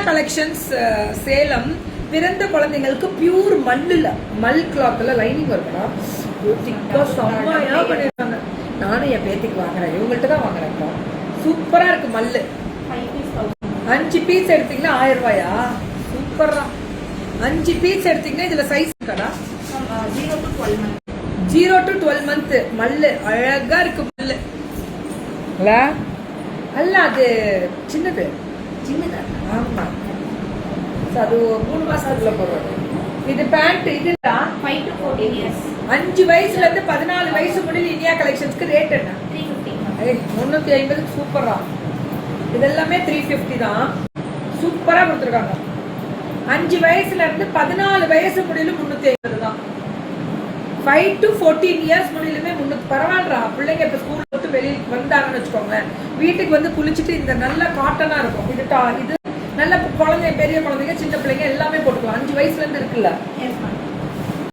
Collections Salem. பிறந்த குழந்தைங்களுக்கு pure மல் கிளாத்ல lining வரும்டா. செம்மையா பண்ணிருக்காங்க. நானும் என் பேத்திக்கு வாங்குறேன், இவங்கள்ட்ட தான் வாங்குறேன். சூப்பரா இருக்கு மல்லு. 5 பீஸ் எடுத்தீங்கன்னா 1000 ரூபாயா? சூப்பரா. 5 பீஸ் எடுத்தீங்கன்னா இதுல சைஸ் இருக்கா? 0 to 12 month மல்லு. அழகா இருக்கு மல்லு. அல்ல அது சின்னது. ஆமா, அது 3 மாசத்துக்குள்ள போடுறது. இது பேண்ட். இதுடா 5 to 14 years. 5 வயசுல இருந்து 14 வயசு முடியல. இந்தியா கலெக்ஷன்ஸ்க்கு ரேட் என்ன? 350. 350. சூப்பரா. இதெல்லாமே 350 தான். சூப்பரா கொடுத்துருக்காங்க. 5 வயசுல இருந்து 14 வயசு முடியல 350 தான். 5 to 14 years முடியலுமே 300. பரவாயில்லா. பிள்ளைங்க இப்ப ஸ்கூல் விட்டு வெளியே வந்தாங்கன்னு வச்சுக்கோங்க, வீட்டுக்கு வந்து குளிச்சுட்டு இந்த நல்ல காட்டனா இருக்கும். இது நல்ல குழந்தை, பெரிய குழந்தைங்க, சின்ன பிள்ளைங்க எல்லாமே போட்டுக்கலாம். 5 வயசுல இருந்து இருக்குல்ல.